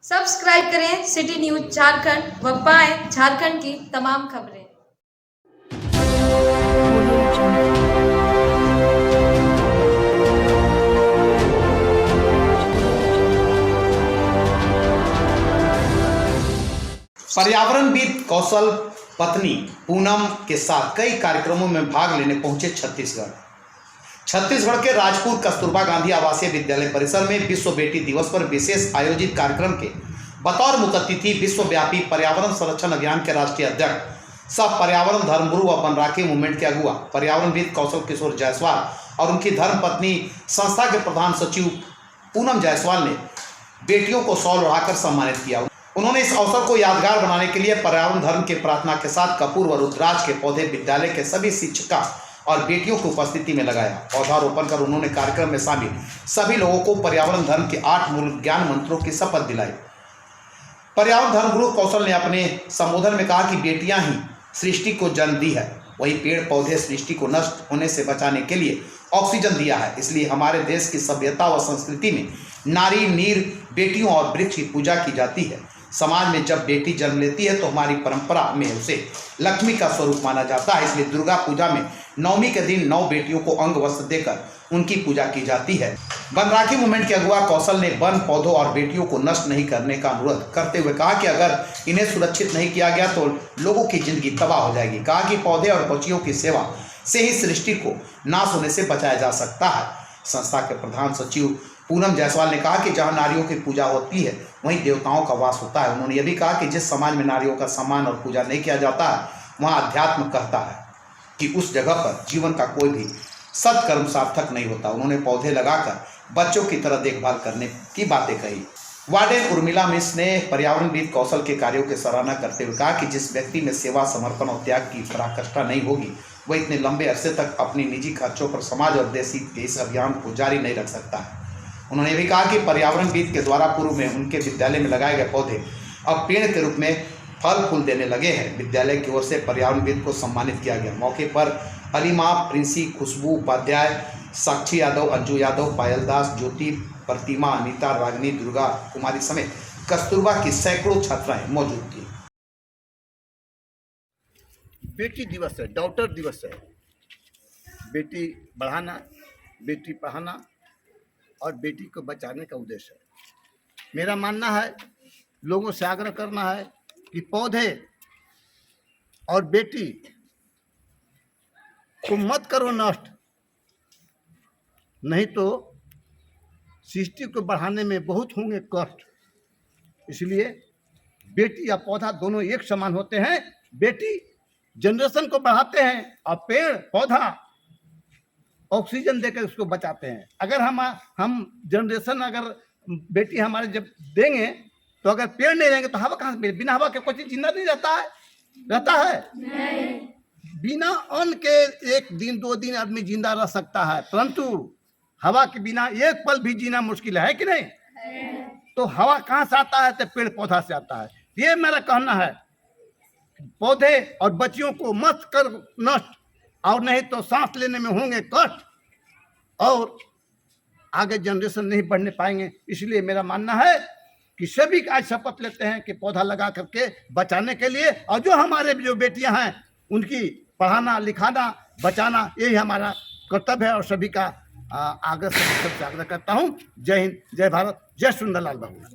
Subscribe करें city news Jharkhand व पाएं झारखंड की तमाम खबरें। पर्यावरणविद कौशल पत्नी पूनम के साथ कई कार्यक्रमों में भाग लेने पहुंचे छत्तीसगढ़ के राजपुर कस्तूरबा गांधी आवासीय विद्यालय परिसर में विश्व बेटी दिवस पर विशेष आयोजित कार्यक्रम के बतौर मुख्य अतिथि विश्वव्यापी पर्यावरण संरक्षण अभियान के राष्ट्रीय अध्यक्ष सह पर्यावरण धर्मगुरु व बनराखी मूवमेंट के अगुआ पर्यावरणविद कौशल किशोर जायसवाल और उनकी धर्मपत्नी संस्था के प्रधान सचिव पूनम जायसवाल ने बेटियों को शॉल ओढ़ाकर सम्मानित किया। उन्होंने इस अवसर को यादगार बनाने के लिए पर्यावरण धर्म के प्रार्थना के साथ कपूर व रुद्राक्ष के पौधे विद्यालय के सभी शिक्षिका और बेटियों की उपस्थिति में लगाया। पौधारोपण कर उन्होंने कार्यक्रम में शामिल सभी लोगों को पर्यावरण धर्म के 8 मूल ज्ञान मंत्रों की शपथ दिलाई। पर्यावरण धर्मगुरु कौशल ने अपने संबोधन में कहा कि बेटियां ही सृष्टि को जन्म दी है, वही पेड़ पौधे सृष्टि को नष्ट होने से बचाने के लिए ऑक्सीजन दिया है। इसलिए हमारे देश की सभ्यता व संस्कृति में नारी, नीर, बेटियों और वृक्ष की पूजा की जाती है। समाज में जब बेटी जन्म लेती है तो हमारी परंपरा में उसे लक्ष्मी का स्वरूप माना जाता है। इसलिए दुर्गा पूजा में नवमी के दिन 9 बेटियों को अंग वस्त्र देकर उनकी पूजा की जाती है। बनराखी मूवमेंट के अगुआ कौशल ने वन, पौधों और बेटियों को नष्ट नहीं करने का अनुरोध करते हुए कहा कि अगर इन्हें सुरक्षित नहीं किया गया तो लोगों की जिंदगी तबाह हो जाएगी। कहा कि पौधे और पक्षियों की सेवा से ही सृष्टि को नाश होने से बचाया जा सकता है। संस्था के प्रधान सचिव पूनम जायसवाल ने कहा कि जहां नारियों की पूजा होती है वहीं देवताओं का वास होता है। उन्होंने यह भी कहा कि जिस समाज में नारियों का सम्मान और पूजा नहीं किया जाता है वहां अध्यात्म कहता है कि उस जगह पर जीवन का कोई भी सत्कर्म सार्थक नहीं होता। उन्होंने पौधे लगाकर बच्चों की तरह देखभाल करने की बातें कही। वार्डन उर्मिला मिश्र ने पर्यावरणविद कौशल के कार्यों की सराहना करते हुए कहा कि जिस व्यक्ति में सेवा, समर्पण और त्याग की पराकाष्ठा नहीं होगी वह इतने लंबे अरसे तक अपनी निजी खर्चों पर समाज और देश के इस अभियान को जारी नहीं रख सकता है। उन्होंने भी कहा कि पर्यावरणविद के द्वारा पूर्व में उनके विद्यालय में लगाए गए पौधे अब पेड़ के रूप में फल फूल देने लगे हैं। विद्यालय की ओर से पर्यावरणविद को सम्मानित किया गया। मौके पर अलीमा, प्रिंसी, खुशबू उपाध्याय, साक्षी यादव, अंजू यादव, पायल दास, ज्योति, प्रतिमा, अनीता, रागिनी, दुर्गा कुमारी समेत कस्तूरबा की सैकड़ों छात्राएं मौजूद थी। बेटी दिवस है, डॉटर दिवस है। बेटी बढ़ाना, बेटी पढ़ाना और बेटी को बचाने का उद्देश्य है। मेरा मानना है, लोगों से आग्रह करना है कि पौधे और बेटी को मत करो नष्ट, नहीं तो सृष्टि को बढ़ाने में बहुत होंगे कष्ट। इसलिए बेटी या पौधा दोनों एक समान होते हैं। बेटी जनरेशन को बढ़ाते हैं और पेड़ पौधा ऑक्सीजन देकर उसको बचाते हैं। अगर हम जनरेशन अगर बेटी हमारे जब देंगे तो अगर पेड़ नहीं रहेंगे तो हवा कहाँ से? बिना हवा के कोई चीज जिंदा नहीं रहता है नहीं। बिना अन्न के 1 दिन 2 दिन आदमी जिंदा रह सकता है, परंतु हवा के बिना एक पल भी जीना मुश्किल है कि नहीं? तो हवा कहाँ से आता है? तो पेड़ पौधा से आता है। ये मेरा कहना है, पौधे और बच्चियों को मत कर नष्ट, और नहीं तो सांस लेने में होंगे कष्ट और आगे जनरेशन नहीं बढ़ने पाएंगे। इसलिए मेरा मानना है कि सभी आज शपथ लेते हैं कि पौधा लगा करके बचाने के लिए, और जो हमारे जो बेटियां हैं उनकी पढ़ाना, लिखाना, बचाना यही हमारा कर्तव्य है। और सभी का आग्रह से आग्रह करता हूँ। जय हिंद, जय भारत, जय सुंदरलाल बाबू।